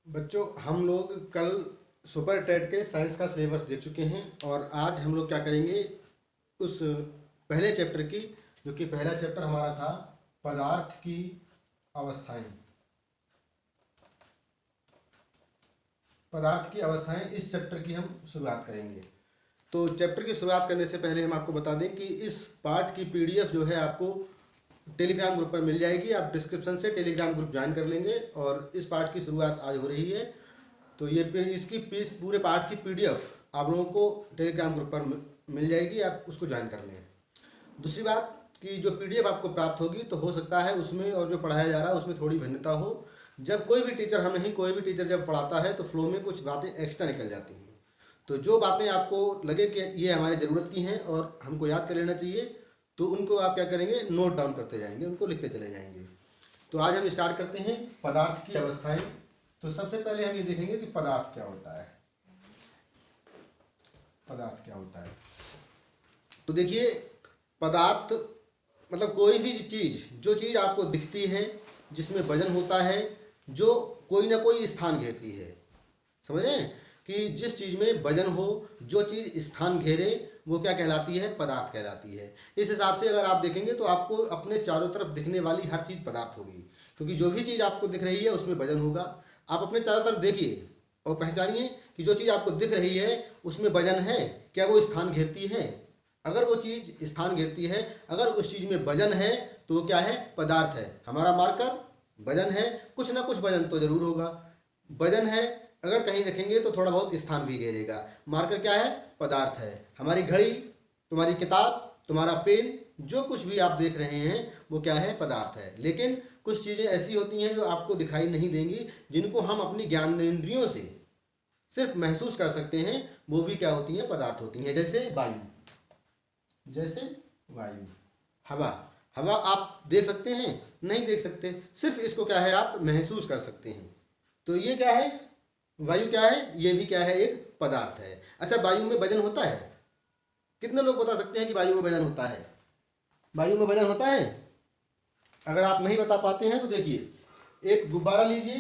बच्चों, हम लोग कल सुपर टेट के साइंस का सिलेबस देख चुके हैं और आज हम लोग क्या करेंगे, उस पहले चैप्टर की, जो कि पहला चैप्टर हमारा था पदार्थ की अवस्थाएं। पदार्थ की अवस्थाएं इस चैप्टर की हम शुरुआत करेंगे। तो चैप्टर की शुरुआत करने से पहले हम आपको बता दें कि इस पार्ट की पीडीएफ जो है आपको टेलीग्राम ग्रुप पर मिल जाएगी। आप डिस्क्रिप्शन से टेलीग्राम ग्रुप ज्वाइन कर लेंगे और इस पार्ट की शुरुआत आज हो रही है। तो ये इसकी पूरे पार्ट की पीडीएफ आप लोगों को टेलीग्राम ग्रुप पर मिल जाएगी, आप उसको ज्वाइन कर लें। दूसरी बात कि जो पीडीएफ आपको प्राप्त होगी तो हो सकता है उसमें और जो पढ़ाया जा रहा है उसमें थोड़ी भिन्नता हो। जब कोई भी टीचर, हम नहीं, कोई भी टीचर जब पढ़ाता है तो फ्लो में कुछ बातें एक्स्ट्रा निकल जाती हैं। तो जो बातें आपको लगे कि ये हमारी ज़रूरत की हैं और हमको याद कर लेना चाहिए, तो उनको आप क्या करेंगे, नोट डाउन करते जाएंगे, उनको लिखते चले जाएंगे। तो आज हम स्टार्ट करते हैं पदार्थ की अवस्थाएं। तो सबसे पहले हम ये देखेंगे कि पदार्थ क्या होता है। पदार्थ क्या होता है, तो देखिए, पदार्थ मतलब कोई भी चीज़, जो चीज़ आपको दिखती है, जिसमें वजन होता है, जो कोई ना कोई स्थान घेरती है। समझ रहे हैं कि जिस चीज़ में वजन हो, जो चीज़ स्थान घेरे, वो क्या कहलाती है, पदार्थ कहलाती है। इस हिसाब से अगर आप देखेंगे तो आपको अपने चारों तरफ दिखने वाली हर चीज़ पदार्थ होगी, क्योंकि जो भी चीज़ आपको दिख रही है उसमें वजन होगा। आप अपने चारों तरफ देखिए और पहचानिए कि जो चीज़ आपको दिख रही है उसमें वजन है, क्या वो स्थान घेरती है। अगर वो चीज़ स्थान घेरती है, अगर उस चीज़ में वजन है, तो वो क्या है, पदार्थ है। हमारा मार्कर वजन है, कुछ ना कुछ वजन तो जरूर होगा। वजन है, अगर कहीं रखेंगे तो थोड़ा बहुत स्थान भी घेरेगा। मार्कर क्या है, पदार्थ है। हमारी घड़ी, तुम्हारी किताब, तुम्हारा पेन, जो कुछ भी आप देख रहे हैं वो क्या है, पदार्थ है। लेकिन कुछ चीज़ें ऐसी होती हैं जो आपको दिखाई नहीं देंगी, जिनको हम अपनी ज्ञानेंद्रियों से सिर्फ महसूस कर सकते हैं, वो भी क्या होती हैं, पदार्थ होती हैं। जैसे वायु, जैसे वायु, हवा। हवा आप देख सकते हैं, नहीं देख सकते, सिर्फ इसको क्या है, आप महसूस कर सकते हैं। तो ये क्या है, वायु क्या है, ये भी क्या है, एक पदार्थ है। अच्छा, वायु में वजन होता है? कितने लोग बता सकते हैं कि वायु में वजन होता है? वायु में वजन होता है? अगर आप नहीं बता पाते हैं तो देखिए, एक गुब्बारा लीजिए,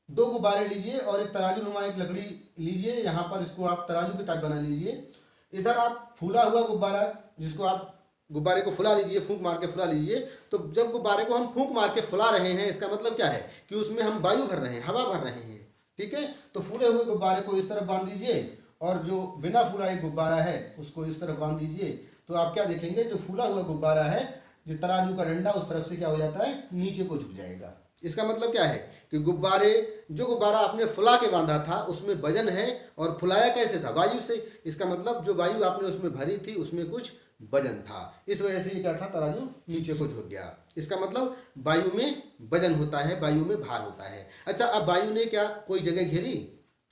दो गुब्बारे लीजिए और एक तराजू नुमा एक लकड़ी लीजिए। यहाँ पर इसको आप तराजू की टाइप बना लीजिए। इधर आप फूला हुआ गुब्बारा, जिसको आप गुब्बारे को फुला लीजिए, फूंक मार के फुला लीजिए। तो जब गुब्बारे को हम फूंक मार के फुला रहे हैं, इसका मतलब क्या है कि उसमें हम वायु भर रहे हैं, हवा भर रहे हैं। ठीक है, तो फूले हुए गुब्बारे को इस तरफ बांध दीजिए और जो बिना फूला एक गुब्बारा है उसको इस तरफ बांध दीजिए। तो आप क्या देखेंगे, जो फूला हुआ गुब्बारा है, जो तराजू का डंडा, उस तरफ से क्या हो जाता है, नीचे को झुक जाएगा। इसका मतलब क्या है कि जो गुब्बारा आपने फुला के बांधा था उसमें वजन है, और फुलाया कैसे था, वायु से। इसका मतलब जो वायु आपने उसमें भरी थी उसमें कुछ वजन था, इस वजह से ये क्या था, तराजू नीचे को झुक गया। इसका मतलब वायु में वजन होता है, वायु में भार होता है। अच्छा, अब वायु ने क्या कोई जगह घेरी?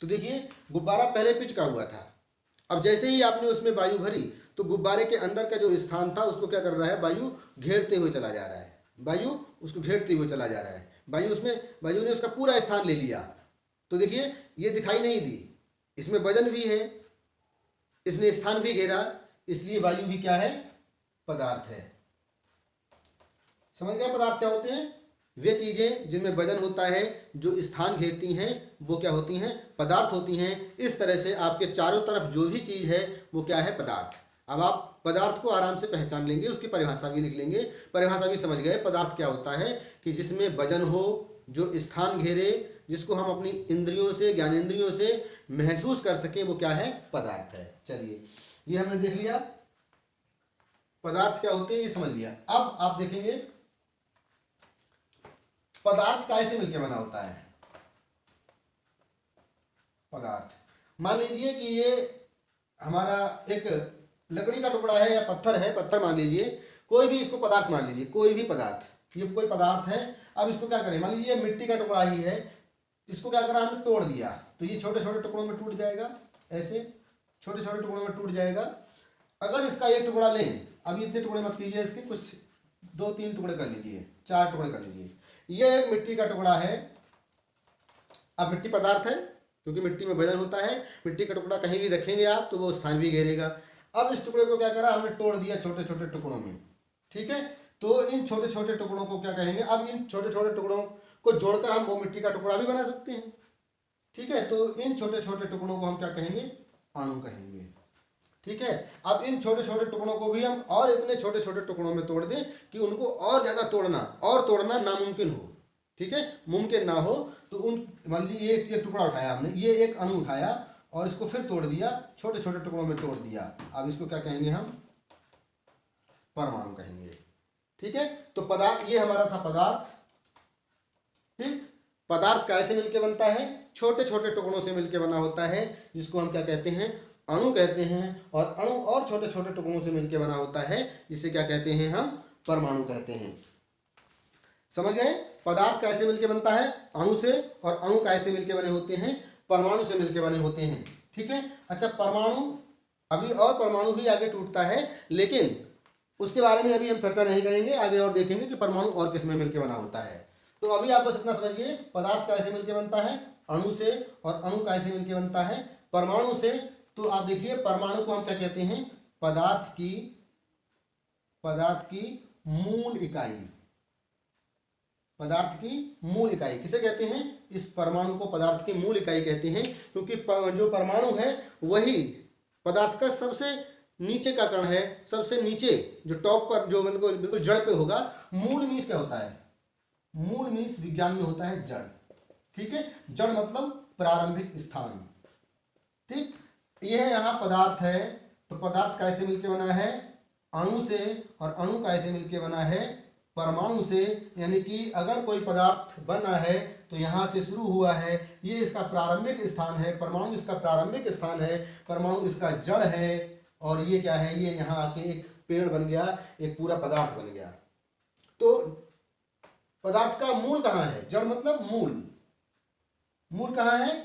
तो देखिए, गुब्बारा पहले पिचका हुआ था, अब जैसे ही आपने उसमें वायु भरी तो गुब्बारे के अंदर का जो स्थान था उसको क्या कर रहा है, वायु घेरते हुए चला जा रहा है। वायु उसको घेरते हुए चला जा रहा है। वायु ने उसका पूरा स्थान ले लिया। तो देखिए, ये दिखाई नहीं दी, इसमें वजन भी है, इसने स्थान भी घेरा, इसलिए वायु भी क्या है, पदार्थ है। समझ गया पदार्थ क्या होते हैं? वे चीजें जिनमें वजन होता है, जो स्थान घेरती हैं, वो क्या होती हैं, पदार्थ होती हैं। इस तरह से आपके चारों तरफ जो भी चीज है वो क्या है, पदार्थ। अब आप पदार्थ को आराम से पहचान लेंगे, उसकी परिभाषा भी लिख लेंगे। परिभाषा भी समझ गए, पदार्थ क्या होता है कि जिसमें वजन हो, जो स्थान घेरे, जिसको हम अपनी इंद्रियों से, ज्ञानेंद्रियों से महसूस कर सकें, वो क्या है, पदार्थ है। चलिए, ये हमने देख लिया पदार्थ क्या होते हैं, ये समझ लिया। अब आप देखेंगे पदार्थ कैसे मिलकर बना होता है। पदार्थ, मान लीजिए कि ये हमारा एक लकड़ी का टुकड़ा है या पत्थर है, पत्थर मान लीजिए, कोई भी इसको पदार्थ मान लीजिए, कोई भी पदार्थ, ये कोई पदार्थ है। अब इसको क्या करें, मान लीजिए मिट्टी का टुकड़ा ही है, इसको क्या करा, हमने तोड़ दिया तो ये छोटे छोटे टुकड़ों में टूट जाएगा, ऐसे छोटे छोटे टुकड़ों में टूट जाएगा। अगर इसका एक टुकड़ा लें, अभी इतने टुकड़े मत कीजिए, इसके कुछ 2-3 टुकड़े कर लीजिए, 4 टुकड़े कर लीजिए। ये एक मिट्टी का टुकड़ा है। अब मिट्टी पदार्थ है क्योंकि मिट्टी में वजन होता है। मिट्टी का टुकड़ा कहीं भी रखेंगे आप तो वो स्थान भी घेरेगा। अब इस टुकड़े को क्या करा, हमने तोड़ दिया छोटे छोटे टुकड़ों में। ठीक है, तो इन छोटे छोटे टुकड़ों को क्या कहेंगे, अब इन छोटे छोटे टुकड़ों को जोड़कर हम वो मिट्टी का टुकड़ा भी बना सकते हैं। ठीक है, तो इन छोटे छोटे टुकड़ों को हम क्या कहेंगे, अणु कहेंगे। ठीक है, अब इन छोटे छोटे टुकड़ों को भी हम और इतने छोटे छोटे टुकड़ों में तोड़ दें कि उनको और ज़्यादा तोड़ना नामुमकिन हो। ठीक है, मुमकिन ना हो, तो उन मान लीजिए ये टुकड़ा उठाया हमने, ये एक अणु उठाया और इसको फिर तोड़ दिया, छोटे छोटे टुकड़ों में तोड़ दिया। अब इसको क्या कहेंगे हम, परमाणु कहेंगे। ठीक है, तो पदार्थ, ये हमारा था पदार्थ। ठीक, पदार्थ कैसे मिलके बनता है, छोटे छोटे टुकड़ों से मिलके बना होता है, जिसको हम क्या कहते हैं, अणु कहते हैं। और अणु और छोटे छोटे टुकड़ों से मिलके बना होता है, जिसे क्या कहते हैं, हम परमाणु कहते हैं। समझ गए, पदार्थ कैसे मिलके बनता है, अणु से, और अणु कैसे मिलके बने होते हैं, परमाणु से मिलके बने होते हैं। ठीक है, अच्छा परमाणु अभी, और परमाणु भी आगे टूटता है, लेकिन उसके बारे में अभी हम चर्चा नहीं करेंगे, आगे और देखेंगे कि परमाणु और किस में मिलके बना होता है। तो अभी आप बस इतना समझिए, पदार्थ कैसे मिलके बनता है, अणु से, और अणु कैसे मिलके बनता है, परमाणु से। तो आप देखिए, परमाणु को हम क्या कहते हैं, पदार्थ की मूल इकाई। पदार्थ की मूल इकाई किसे कहते हैं, इस परमाणु को पदार्थ की मूल इकाई कहते हैं, क्योंकि जो परमाणु है वही पदार्थ का सबसे नीचे का कण है, सबसे नीचे जो टॉप पर, जो बिल्कुल जड़ पे होगा। मूल मीन्स क्या होता है, मूल मीन्स विज्ञान में होता है जड़। ठीक है, जड़ मतलब प्रारंभिक स्थान। ठीक, यह यहाँ पदार्थ है, तो पदार्थ कैसे मिलके बना है, अणु से, और अणु कैसे मिलके बना है, परमाणु से। यानी कि अगर कोई पदार्थ बना है तो यहाँ से शुरू हुआ है, ये इसका प्रारंभिक स्थान है, परमाणु इसका प्रारंभिक स्थान है, परमाणु इसका जड़ है, और ये क्या है, ये यहाँ आके एक पेड़ बन गया, एक पूरा पदार्थ बन गया। तो पदार्थ का मूल कहाँ है, जड़ मतलब मूल, मूल कहाँ है,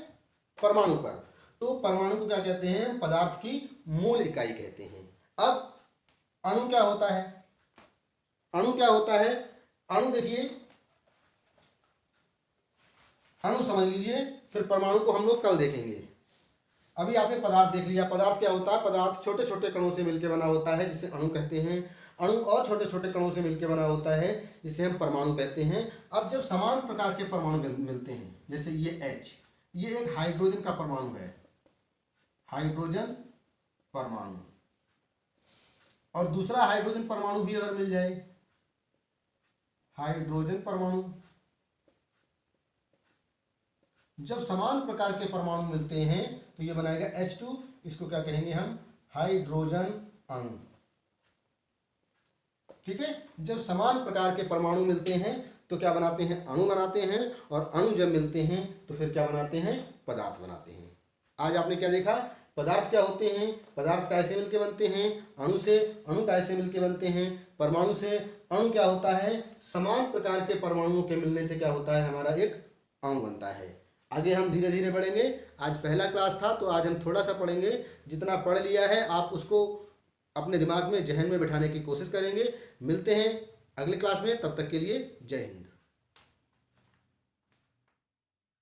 परमाणु पर। तो परमाणु को क्या कहते हैं, पदार्थ की मूल इकाई कहते हैं। अब अणु क्या होता है, अणु क्या होता है, अणु देखिए, अणु समझ लीजिए, फिर परमाणु को हम लोग कल देखेंगे। अभी आपने पदार्थ देख लिया, पदार्थ क्या होता है, पदार्थ छोटे छोटे कणों से मिलकर बना होता है, जिसे अणु कहते हैं। अणु और छोटे छोटे कणों से मिलकर बना होता है, जिसे हम परमाणु कहते हैं। अब जब समान प्रकार के परमाणु मिलते हैं, जैसे ये H, ये एक हाइड्रोजन का परमाणु है, हाइड्रोजन परमाणु, और दूसरा हाइड्रोजन परमाणु भी अगर मिल जाए, हाइड्रोजन परमाणु, जब समान प्रकार के परमाणु मिलते हैं तो ये बनाएगा H2, इसको क्या कहेंगे हम, हाइड्रोजन अणु। ठीक है, जब समान प्रकार के परमाणु मिलते हैं तो क्या बनाते हैं, अणु बनाते हैं, और अणु जब मिलते हैं तो फिर क्या बनाते हैं, पदार्थ बनाते हैं। आज आपने क्या देखा, पदार्थ क्या होते हैं, पदार्थ कैसे मिलके बनते हैं, अणु से, अणु कैसे मिलके बनते हैं, परमाणु से। अणु क्या होता है, समान प्रकार के परमाणुओं के मिलने से क्या होता है, हमारा एक अणु बनता है। आगे हम धीरे धीरे बढ़ेंगे, आज पहला क्लास था तो आज हम थोड़ा सा पढ़ेंगे। जितना पढ़ लिया है आप उसको अपने दिमाग में, जहन में बिठाने की कोशिश करेंगे। मिलते हैं अगली क्लास में, तब तक के लिए जय हिंद।